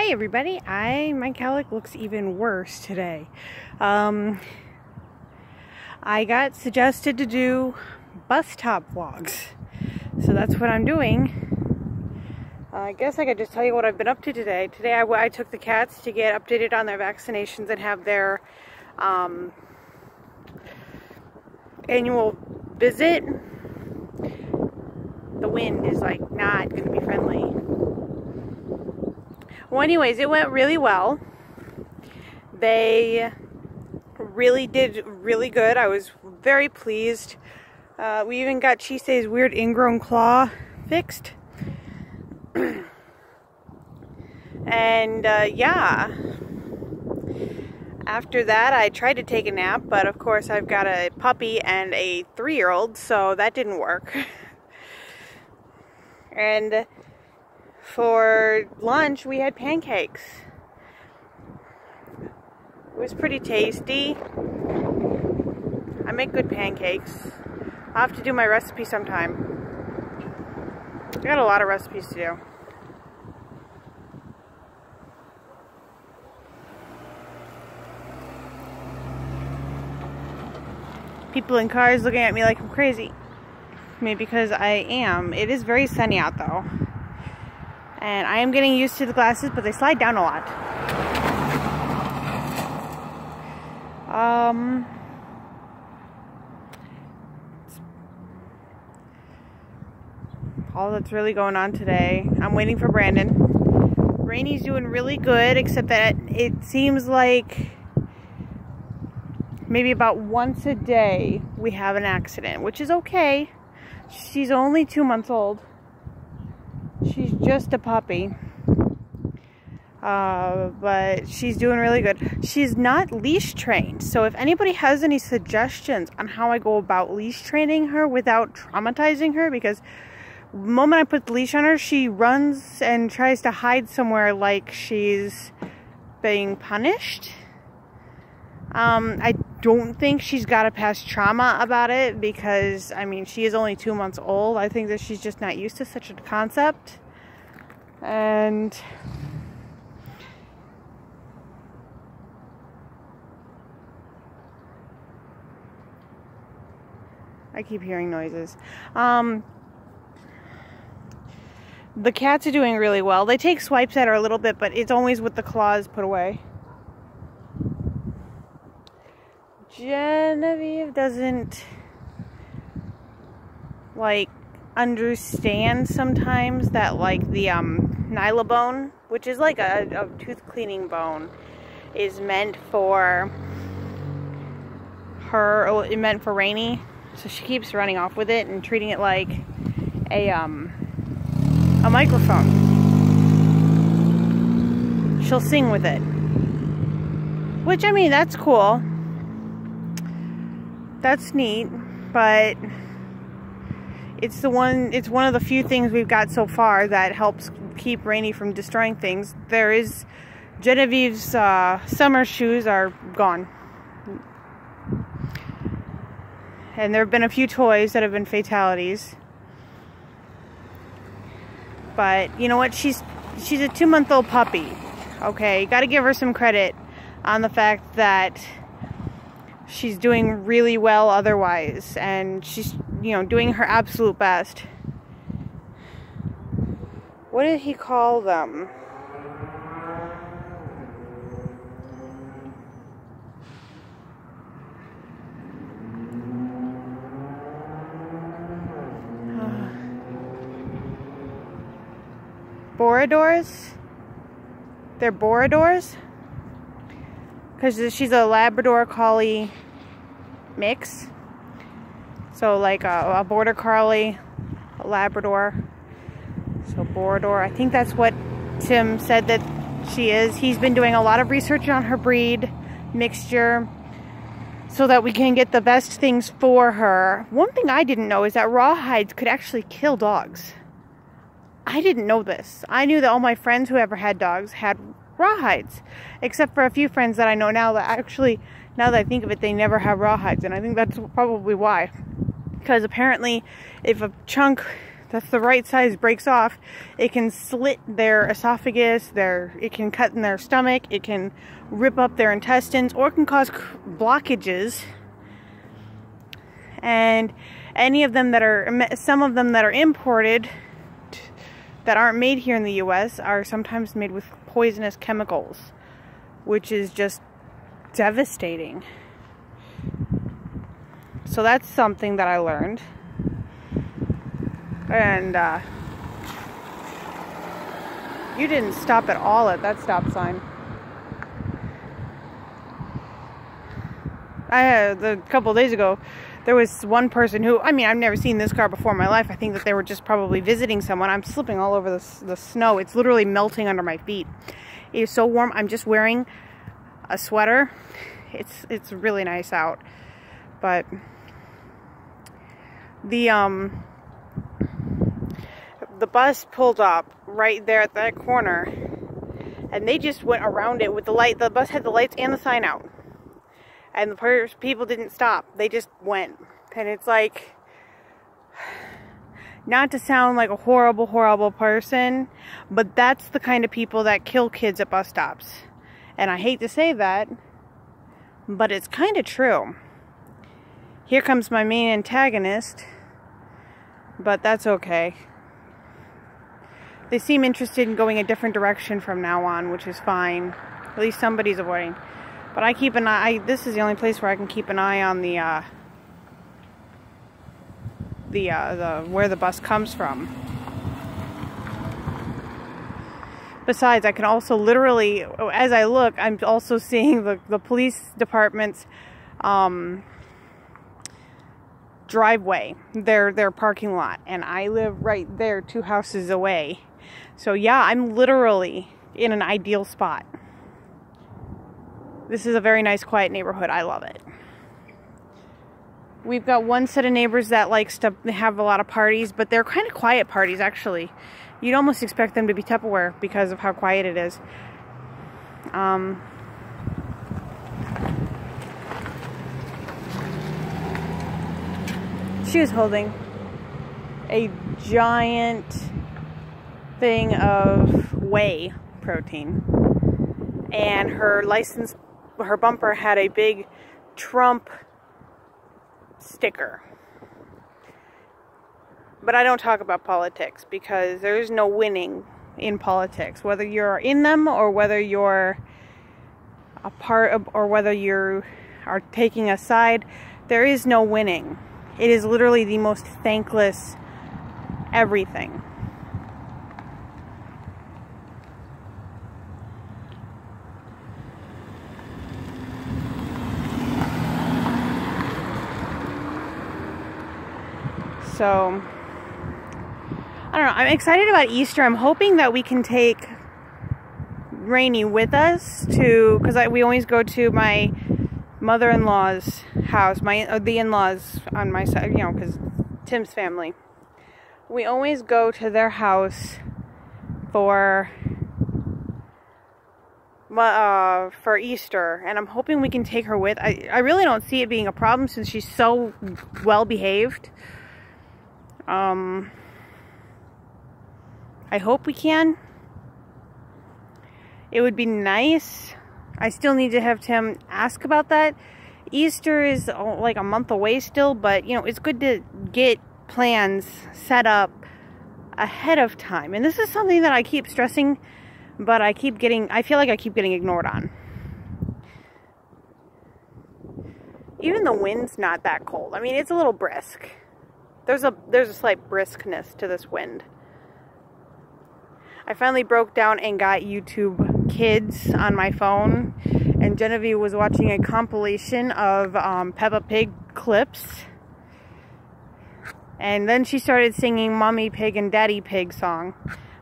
Hi everybody, my cowlick looks even worse today. I got suggested to do bus stop vlogs, so that's what I'm doing. I guess I could just tell you what I've been up to today. Today I took the cats to get updated on their vaccinations and have their annual visit. The wind is like not going to be friendly. Well, anyways, it went really well. They really did really good. I was very pleased. We even got Chisei's weird ingrown claw fixed. And yeah, after that I tried to take a nap, but of course I've got a puppy and a 3-year-old, so that didn't work. And for lunch we had pancakes. It was pretty tasty. I make good pancakes. I'll have to do my recipe sometime. I got a lot of recipes to do. People in cars looking at me like I'm crazy. Maybe because I am. It is very sunny out though. And I am getting used to the glasses, but they slide down a lot. All that's really going on today. I'm waiting for Brandon. Rainy's doing really good, except that it seems like maybe about once a day we have an accident, which is okay. She's only 2 months old. She's just a puppy. But she's doing really good. She's not leash trained. So if anybody has any suggestions on how I go about leash training her without traumatizing her, because the moment I put the leash on her, she runs and tries to hide somewhere like she's being punished. I don't think she's got a past trauma about it, because I mean, she is only 2 months old. I think that she's just not used to such a concept. And I keep hearing noises. The cats are doing really well. They take swipes at her a little bit, but it's always with the claws put away. Genevieve doesn't like understand sometimes that like the Nylabone, which is like a tooth cleaning bone, is meant for her, or it meant for Rainy, so she keeps running off with it and treating it like a microphone. She'll sing with it, which I mean, that's cool. That's neat, but it's one of the few things we've got so far that helps keep Rainy from destroying things. There is Genevieve's summer shoes are gone. And there have been a few toys that have been fatalities. But you know what? She's a 2-month-old puppy. Okay, got to give her some credit on the fact that she's doing really well otherwise, and she's, you know, doing her absolute best. What did he call them? Boradors? They're Boradors? Because she's a Labrador Collie mix. So like a Border Collie, a Labrador. So Borador. I think that's what Tim said that she is. He's been doing a lot of research on her breed mixture so that we can get the best things for her. One thing I didn't know is that rawhides could actually kill dogs. I didn't know this. I knew that all my friends who ever had dogs had rawhides, except for a few friends that I know now that actually, now that I think of it, they never have rawhides, and I think that's probably why. Because apparently if a chunk that's the right size, breaks off, it can slit their esophagus, it can cut in their stomach, it can rip up their intestines, or it can cause blockages. And any of them some of them that are imported, that aren't made here in the US, are sometimes made with poisonous chemicals, which is just devastating. So that's something that I learned. And you didn't stop at all at that stop sign. A couple of days ago, there was one person who, I mean, I've never seen this car before in my life. I think that they were just probably visiting someone. I'm slipping all over the snow. It's literally melting under my feet. It is so warm. I'm just wearing a sweater. It's really nice out. But the bus pulled up right there at that corner, and they just went around it with the light. The bus had the lights and the sign out. And the people didn't stop. They just went. And it's like, not to sound like a horrible, horrible person, but that's the kind of people that kill kids at bus stops. And I hate to say that, but it's kind of true. Here comes my main antagonist, but that's okay. They seem interested in going a different direction from now on, which is fine. At least somebody's avoiding. But I keep an eye. This is the only place where I can keep an eye on where the bus comes from. Besides, I can also literally, as I look, I'm also seeing the police department's driveway, their parking lot, and I live right there, 2 houses away. So yeah, I'm literally in an ideal spot. This is a very nice, quiet neighborhood. I love it. We've got one set of neighbors that likes to have a lot of parties, but they're kind of quiet parties, actually. You'd almost expect them to be Tupperware because of how quiet it is. She was holding a giant thing of whey protein, and her bumper had a big Trump sticker. But I don't talk about politics because there's no winning in politics, whether you're in them or whether you're a part of, or whether you are taking a side. There is no winning. It is literally the most thankless everything. So, I don't know. I'm excited about Easter. I'm hoping that we can take Rainy with us because we always go to my mother-in-law's house, the in-laws on my side, you know, because Tim's family. We always go to their house for Easter, and I'm hoping we can take her with. I really don't see it being a problem since she's so well behaved. I hope we can. It would be nice. I still need to have Tim ask about that. Easter is like a month away still, but you know, it's good to get plans set up ahead of time. And this is something that I keep stressing, but I feel like I keep getting ignored on. Even the wind's not that cold. I mean, it's a little brisk. There's a slight briskness to this wind. I finally broke down and got YouTube Kids on my phone, and Genevieve was watching a compilation of Peppa Pig clips, and then she started singing Mommy Pig and Daddy Pig song,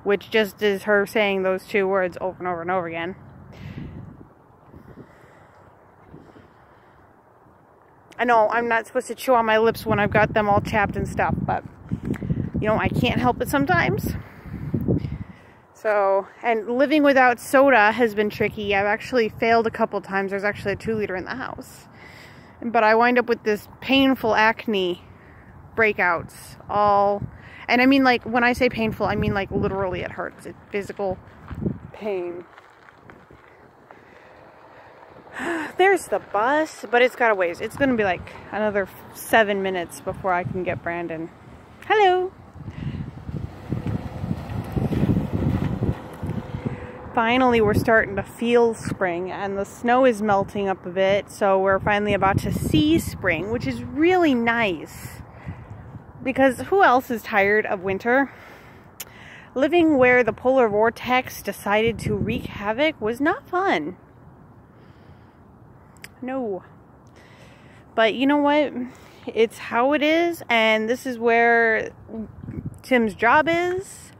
which just is her saying those two words over and over and over again. I know I'm not supposed to chew on my lips when I've got them all chapped and stuff, but you know, I can't help it sometimes. So, and living without soda has been tricky. I've actually failed a couple times. There's actually a 2-liter in the house. But I wind up with this painful acne breakouts And I mean, like, when I say painful, I mean, like, literally it hurts. It's physical pain. There's the bus, but it's got a ways. It's going to be like another 7 minutes before I can get Brandon. Hello. Finally, we're starting to feel spring, and the snow is melting up a bit, so we're finally about to see spring, which is really nice. Because who else is tired of winter? Living where the polar vortex decided to wreak havoc was not fun. No. But you know what? It's how it is, and this is where Tim's job is.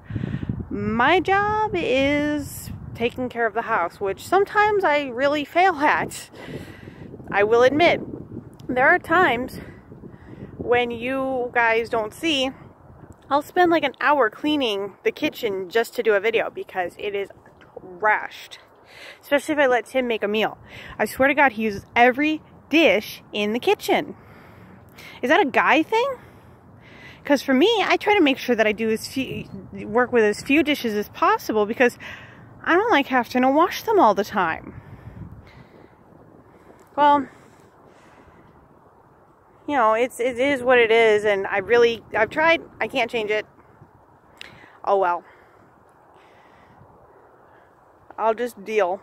My job is taking care of the house, which sometimes I really fail at. I will admit, there are times when you guys don't see, I'll spend like an hour cleaning the kitchen just to do a video because it is trashed. Especially if I let Tim make a meal. I swear to God, he uses every dish in the kitchen. Is that a guy thing? Because for me, I try to make sure that I do work with as few dishes as possible because I don't like having to wash them all the time. Well, you know, it is what it is, and I've tried. I can't change it. Oh well. I'll just deal.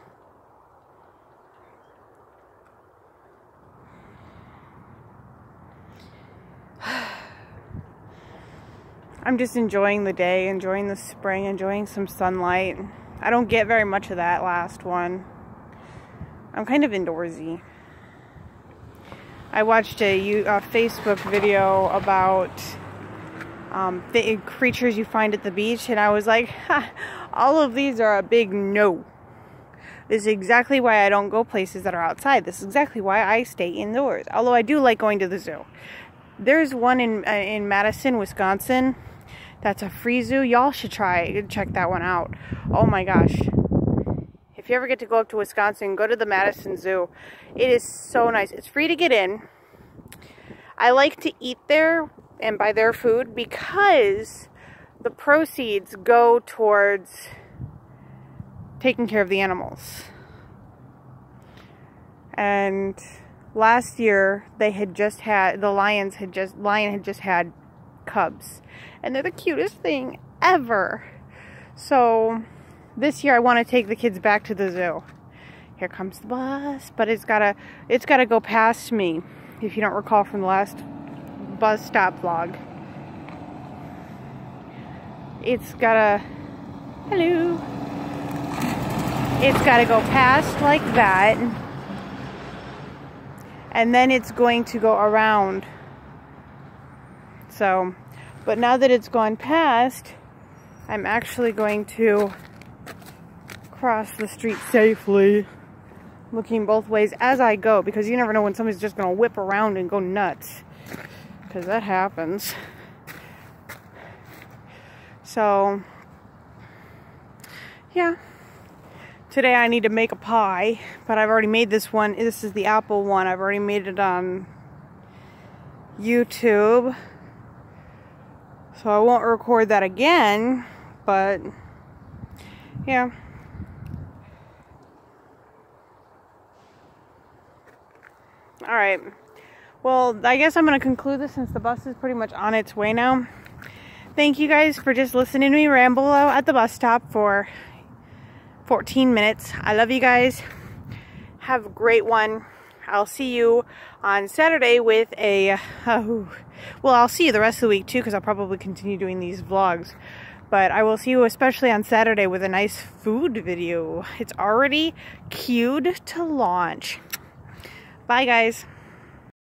I'm just enjoying the day, enjoying the spring, enjoying some sunlight. I don't get very much of that last one. I'm kind of indoorsy. I watched a Facebook video about the creatures you find at the beach, and I was like, ha, all of these are a big no. This is exactly why I don't go places that are outside. This is exactly why I stay indoors. Although I do like going to the zoo. There's one in Madison, Wisconsin. That's a free zoo. Y'all should check that one out. Oh my gosh. If you ever get to go up to Wisconsin, go to the Madison Zoo. It is so nice. It's free to get in. I like to eat there and buy their food because the proceeds go towards taking care of the animals. And last year they had just had lion had just had cubs, and they're the cutest thing ever. So this year I want to take the kids back to the zoo. Here comes the bus, but it's gotta go past me, if you don't recall from the last bus stop vlog. It's gotta go past like that, and then it's going to go around. So, but now that it's gone past, I'm actually going to cross the street safely, looking both ways as I go, because you never know when somebody's just going to whip around and go nuts, because that happens. So, yeah. Today I need to make a pie, but I've already made this one. This is the apple one. I've already made it on YouTube. So I won't record that again, but yeah. Alright. Well, I guess I'm going to conclude this since the bus is pretty much on its way now. Thank you guys for just listening to me ramble out at the bus stop for 14 minutes. I love you guys. Have a great one. I'll see you on Saturday with a... well, I'll see you the rest of the week too, because I'll probably continue doing these vlogs. But I will see you especially on Saturday with a nice food video. It's already queued to launch. Bye, guys.